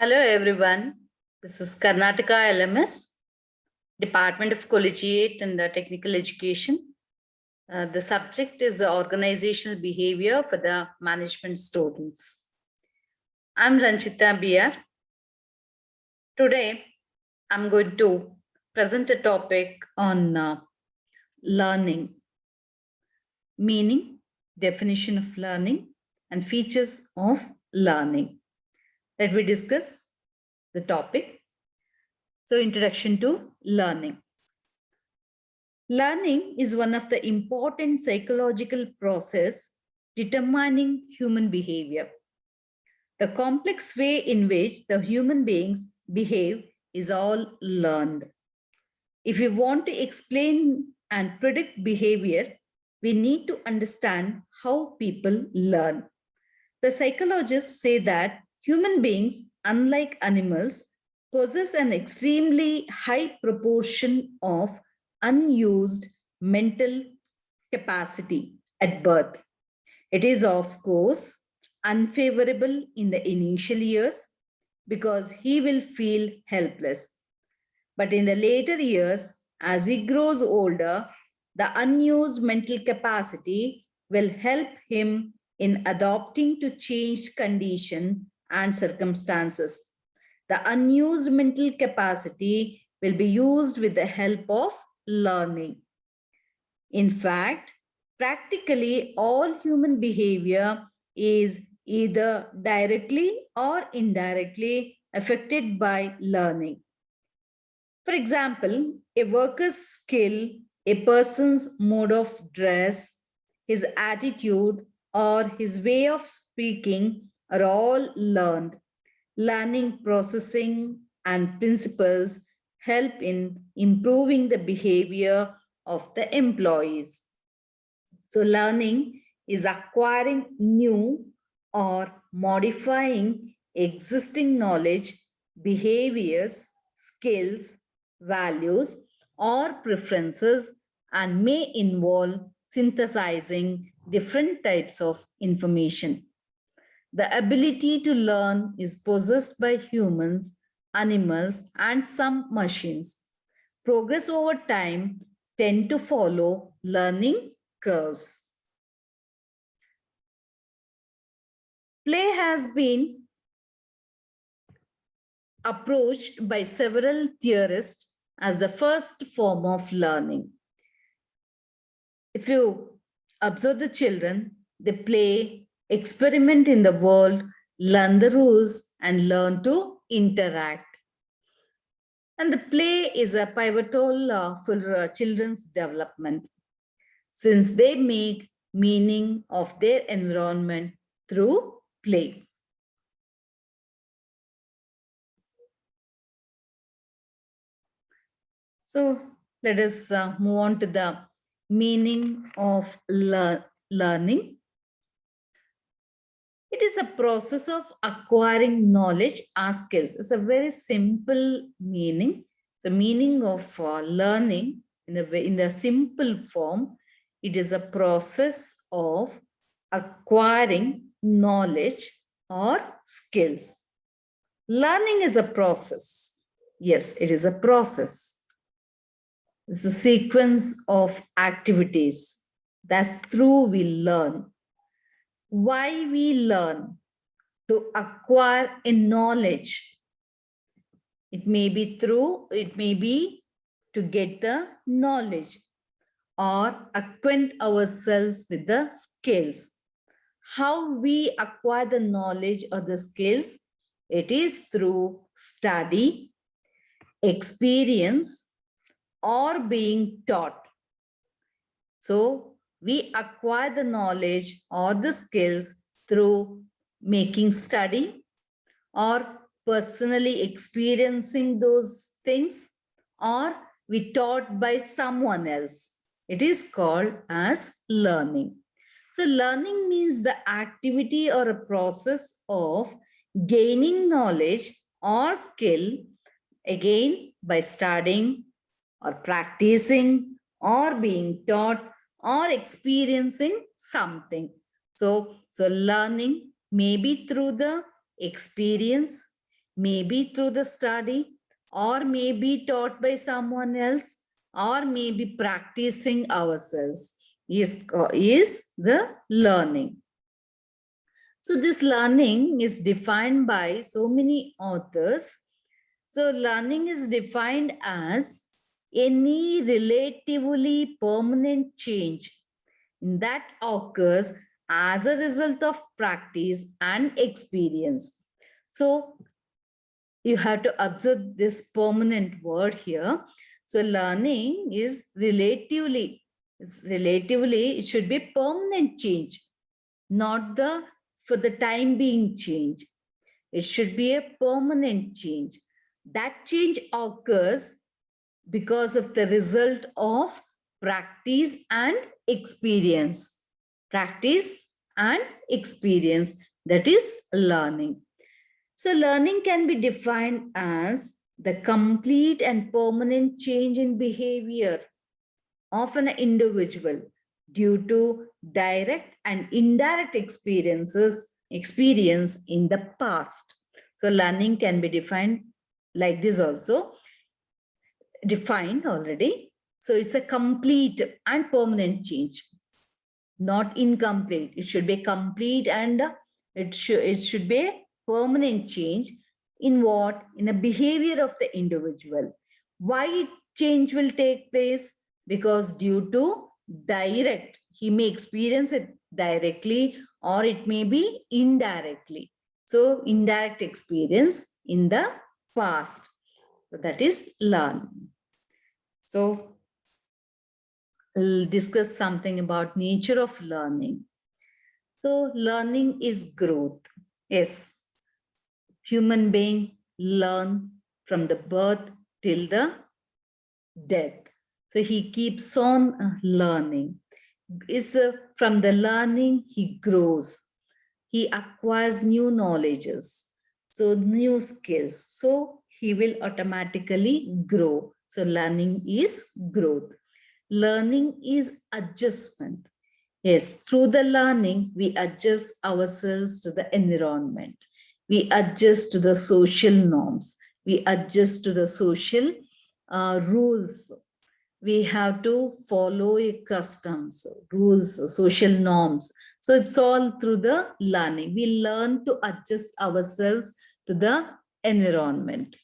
Hello everyone, this is Karnataka LMS, Department of Collegiate and Technical Education. The subject is organizational behavior for the management students. I'm Ranchita BR. Today, I'm going to present a topic on learning, meaning, definition of learning, and features of learning. Let me discuss the topic. So, introduction to learning. Learning is one of the important psychological process determining human behavior. The complex way in which the human beings behave is all learned. If we want to explain and predict behavior, we need to understand how people learn. The psychologists say that human beings, unlike animals, possess an extremely high proportion of unused mental capacity at birth. It is, of course, unfavorable in the initial years because he will feel helpless. But in the later years, as he grows older, the unused mental capacity will help him in adapting to changed condition and circumstances. The unused mental capacity will be used with the help of learning. In fact, practically all human behavior is either directly or indirectly affected by learning. For example, a worker's skill, a person's mode of dress, his attitude, or his way of speaking are all learned. Learning processing and principles help in improving the behavior of the employees. So, learning is acquiring new or modifying existing knowledge, behaviors, skills, values, or preferences, and may involve synthesizing different types of information. The ability to learn is possessed by humans, animals, and some machines. Progress over time tend to follow learning curves. Play has been approached by several theorists as the first form of learning. If you observe the children, they play, experiment in the world, learn the rules, and learn to interact. And the play is a pivotal for children's development since they make meaning of their environment through play. So let us move on to the meaning of learning. It is a process of acquiring knowledge or skills. It's a very simple meaning. The meaning of learning in the simple form, it is a process of acquiring knowledge or skills. Learning is a process. Yes, it is a process. It's a sequence of activities. That's through we learn. Why we learn? To acquire a knowledge. It may be to get the knowledge or acquaint ourselves with the skills. How we acquire the knowledge or the skills? It is through study, experience, or being taught. So we acquire the knowledge or the skills through making study or personally experiencing those things, or we taught by someone else. It is called as learning. So learning means the activity or a process of gaining knowledge or skill, again by studying or practicing or being taught or experiencing something. So learning may be through the experience, maybe through the study, or maybe taught by someone else, or maybe practicing ourselves is the learning. So this learning is defined by so many authors. So learning is defined as any relatively permanent change that occurs as a result of practice and experience. So you have to observe this permanent word here. So learning is relatively, it should be permanent change, not the for the time being change. It should be a permanent change. That change occurs because of the result of practice and experience. Practice and experience, that is learning. So learning can be defined as the complete and permanent change in behavior of an individual due to direct and indirect experience in the past. So learning can be defined like this also, defined already. So it's a complete and permanent change, not incomplete. It should be complete, and it should be a permanent change in what? In a behavior of the individual. Why change will take place? Because due to direct, he may experience it directly or it may be indirectly. So indirect experience in the past. So that is learning. So we'll discuss something about nature of learning. So learning is growth. Yes, human being learn from the birth till the death. So he keeps on learning. From the learning he grows. He acquires new knowledges, so new skills. So he will automatically grow. So learning is growth. Learning is adjustment. Yes, through the learning, we adjust ourselves to the environment. We adjust to the social norms. We adjust to the social rules. We have to follow customs, rules, social norms. So it's all through the learning. We learn to adjust ourselves to the environment.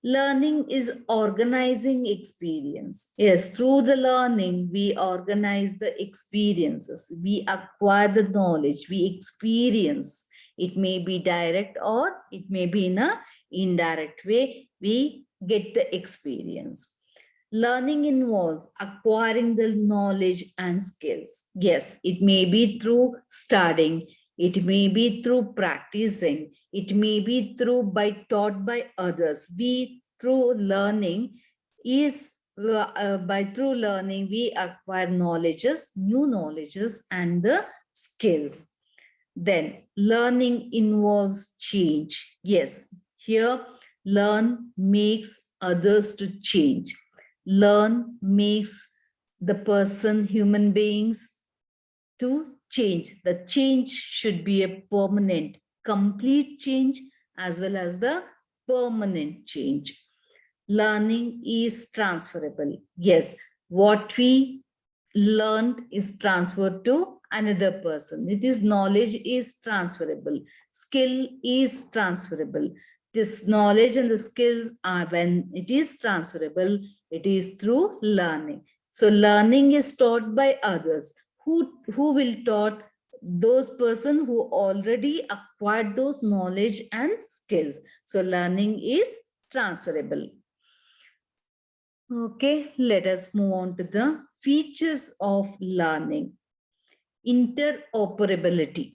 Learning is organizing experience. Yes, through the learning, we organize the experiences. We acquire the knowledge. We experience. It may be direct or it may be in a indirect way. We get the experience. Learning involves acquiring the knowledge and skills. Yes, it may be through studying. It may be through practicing. It may be taught by others. Through learning we acquire knowledges, new knowledges, and the skills. Then learning involves change. Yes, here learn makes others to change. Learn makes the person, human beings, to change. The change should be a permanent, complete change as well as the permanent change. Learning is transferable. Yes, what we learned is transferred to another person. It is knowledge is transferable. Skill is transferable. This knowledge and the skills are, when it is transferable, it is through learning. So learning is taught by others. Who will taught? Those person who already acquired those knowledge and skills. So learning is transferable. Okay, let us move on to the features of learning. Interoperability.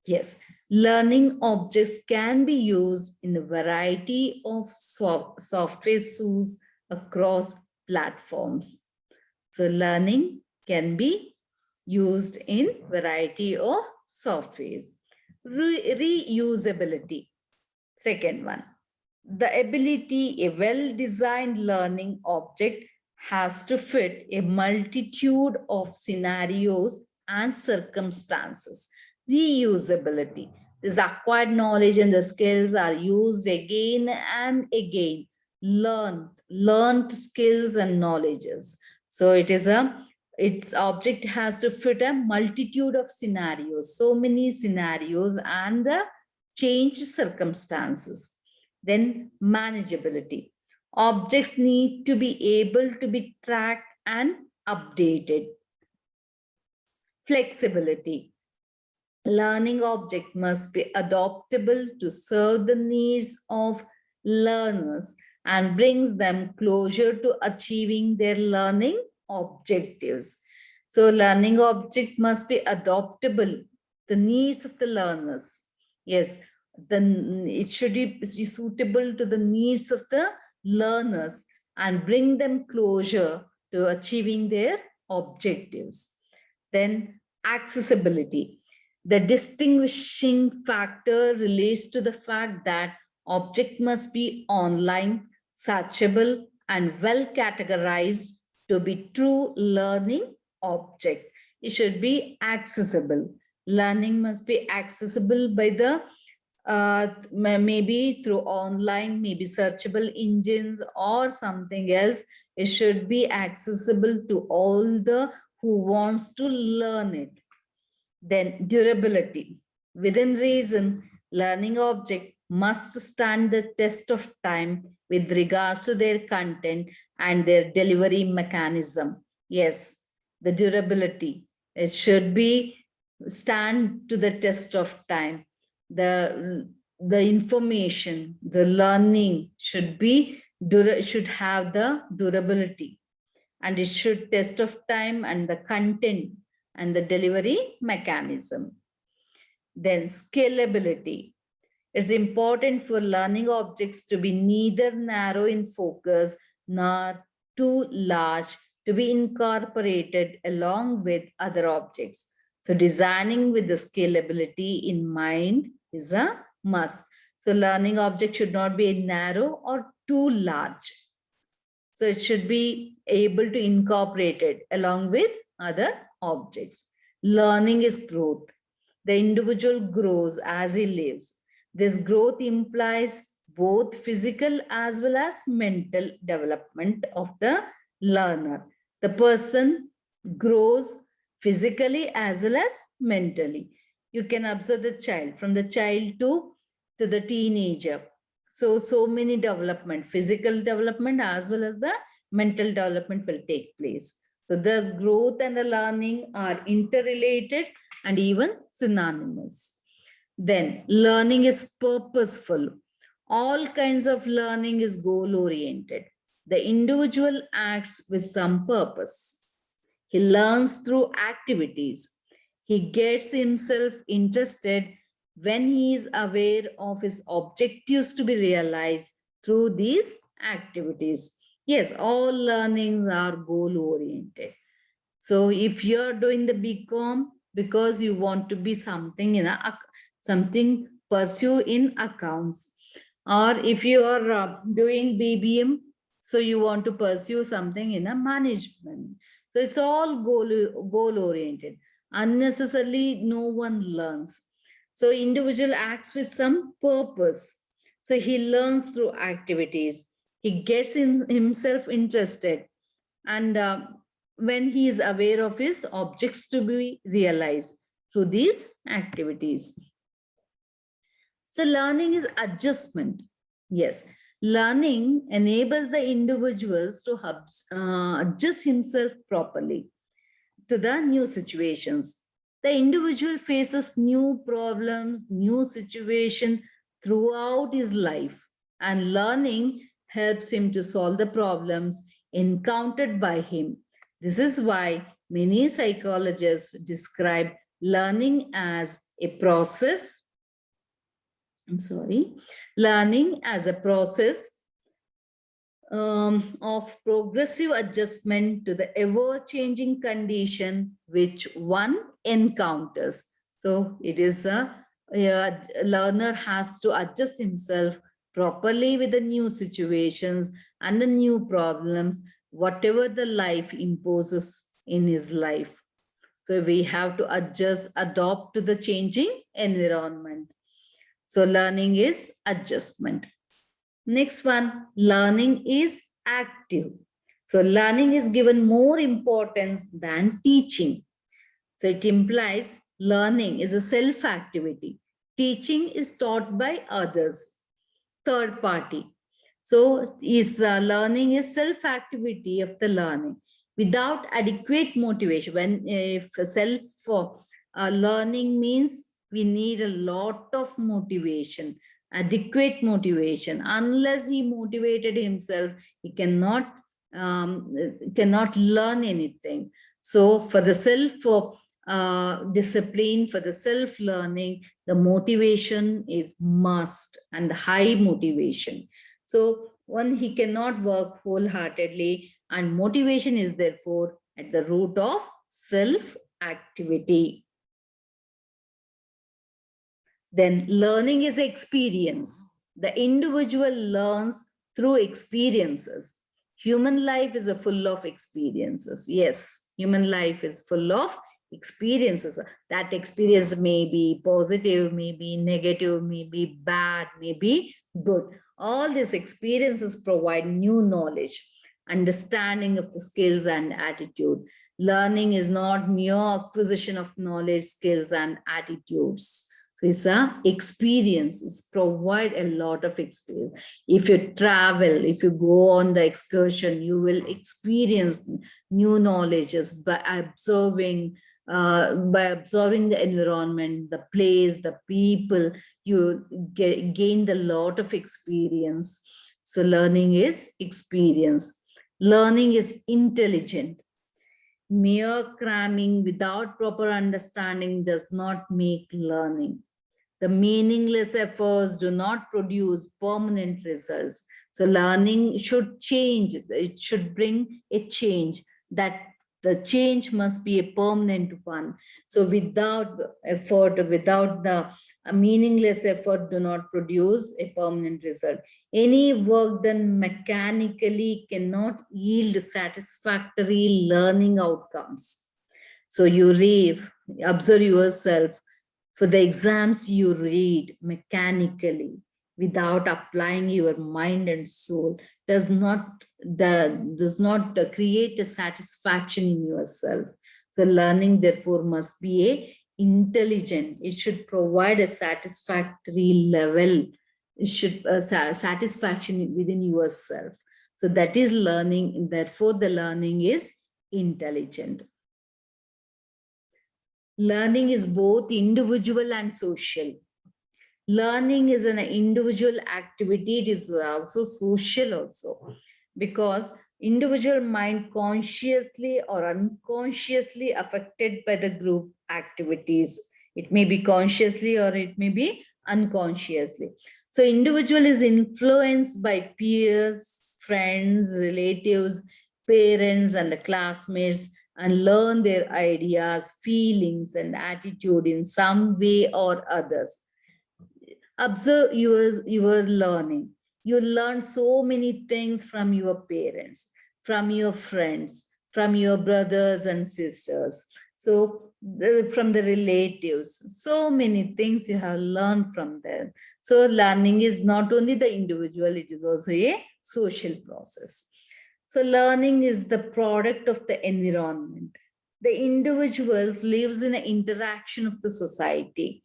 Yes, learning objects can be used in a variety of software tools across platforms. So learning can be used in variety of softwares. Reusability. Second one, the ability a well-designed learning object has to fit a multitude of scenarios and circumstances. Reusability. This acquired knowledge and the skills are used again and again. Learned skills and knowledges. So its object has to fit a multitude of scenarios, so many scenarios and the changed circumstances. Then manageability. Objects need to be able to be tracked and updated. Flexibility. Learning object must be adaptable to serve the needs of learners and brings them closer to achieving their learning objectives. So learning object must be adaptable, the needs of the learners. Yes, it should be suitable to the needs of the learners and bring them closer to achieving their objectives. Then accessibility. The distinguishing factor relates to the fact that object must be online, searchable, and well categorized to be true learning object. It should be accessible. Learning must be accessible by the maybe through online, maybe searchable engines or something else. It should be accessible to all the who wants to learn it. Then durability. Within reason, learning object must stand the test of time with regards to their content and their delivery mechanism. Yes, the durability. It should be stand to the test of time. The information, the learning should have the durability, and it should test of time and the content and the delivery mechanism. Then scalability. It's important for learning objects to be neither narrow in focus nor too large to be incorporated along with other objects. So designing with the scalability in mind is a must. So learning object should not be narrow or too large. So it should be able to incorporate it along with other objects. Learning is growth. The individual grows as he lives. This growth implies both physical as well as mental development of the learner. The person grows physically as well as mentally. You can observe the child from the child to the teenager. So many development, physical development as well as the mental development will take place. So thus growth and the learning are interrelated and even synonymous. Then learning is purposeful. All kinds of learning is goal oriented. The individual acts with some purpose. He learns through activities. He gets himself interested when he is aware of his objectives to be realized through these activities. Yes, all learnings are goal oriented. So if you're doing the BCom because you want to be something in something pursue in accounts, or if you are doing BBM, so you want to pursue something in a management. So it's all goal oriented. Unnecessarily, no one learns. So individual acts with some purpose. So he learns through activities. He gets himself interested, and when he is aware of his objects to be realized through these activities. So learning is adjustment. Yes, learning enables the individuals to adjust himself properly to the new situations. The individual faces new problems, new situation throughout his life, and learning helps him to solve the problems encountered by him. This is why many psychologists describe learning as a process. Learning as a process of progressive adjustment to the ever-changing condition which one encounters. So it is a learner has to adjust himself properly with the new situations and the new problems, whatever the life imposes in his life. So we have to adjust, adopt to the changing environment. So learning is adjustment. Next one, learning is active. So learning is given more importance than teaching. So it implies learning is a self activity. Teaching is taught by others, third party. So is learning is self activity of the learning without adequate motivation. When if self learning means we need a lot of motivation, adequate motivation. Unless he motivated himself, he cannot learn anything. So for the self discipline, for the self learning, the motivation is must and high motivation. So one, he cannot work wholeheartedly, and motivation is therefore at the root of self activity. Then learning is experience. The individual learns through experiences. Human life is full of experiences. Yes, human life is full of experiences. That experience may be positive, may be negative, may be bad, may be good. All these experiences provide new knowledge, understanding of the skills and attitude. Learning is not mere acquisition of knowledge, skills, and attitudes. So it's a experience. It's provide a lot of experience. If you travel, if you go on the excursion, you will experience new knowledges by observing the environment, the place, the people. You gain a lot of experience. So learning is experience. Learning is intelligent. Mere cramming without proper understanding does not make learning. The meaningless efforts do not produce permanent results. So learning should change. It should bring a change. That the change must be a permanent one. So without effort, without the meaningless effort, do not produce a permanent result. Any work done mechanically cannot yield satisfactory learning outcomes. So you observe yourself. For the exams, you read mechanically without applying your mind and soul. Does not create a satisfaction in yourself. So learning, therefore, must be a intelligent. It should provide a satisfactory level. It should satisfaction within yourself. So that is learning. Therefore, the learning is intelligent. Learning is both individual and social. Learning is an individual activity. It is also social also, because individual mind consciously or unconsciously affected by the group activities. It may be consciously or it may be unconsciously. So individual is influenced by peers, friends, relatives, parents, and the classmates, and learn their ideas, feelings, and attitude in some way or others. Observe your learning. You learn so many things from your parents, from your friends, from your brothers and sisters. So from the relatives, so many things you have learned from them. So learning is not only the individual, it is also a social process. So learning is the product of the environment. The individuals lives in an interaction of the society.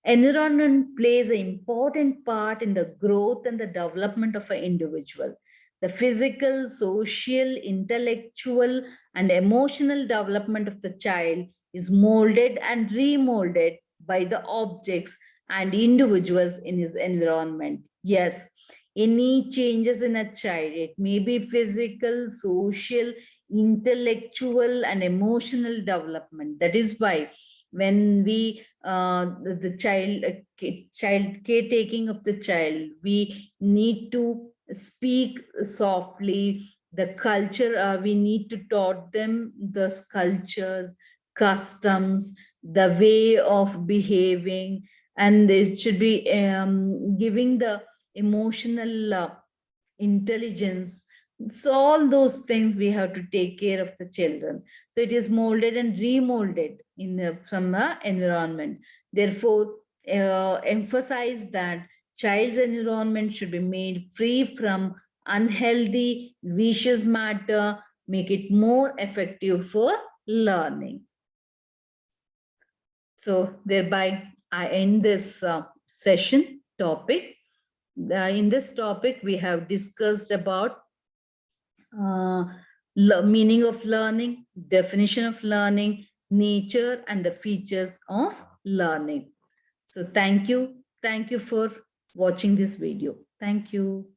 Environment plays an important part in the growth and the development of an individual. The physical, social, intellectual, and emotional development of the child is molded and remolded by the objects and individuals in his environment. Yes, any changes in a child, it may be physical, social, intellectual, and emotional development. That is why when we the child caretaking of the child, we need to speak softly. The culture, we need to taught them the cultures, customs, the way of behaving, and it should be giving the emotional intelligence. So all those things we have to take care of the children. So it is molded and remolded from the environment. Therefore, emphasize that child's environment should be made free from unhealthy, vicious matter, make it more effective for learning. So thereby, I end this session topic. In this topic, we have discussed about meaning of learning, definition of learning, nature, and the features of learning. So thank you. Thank you for watching this video. Thank you.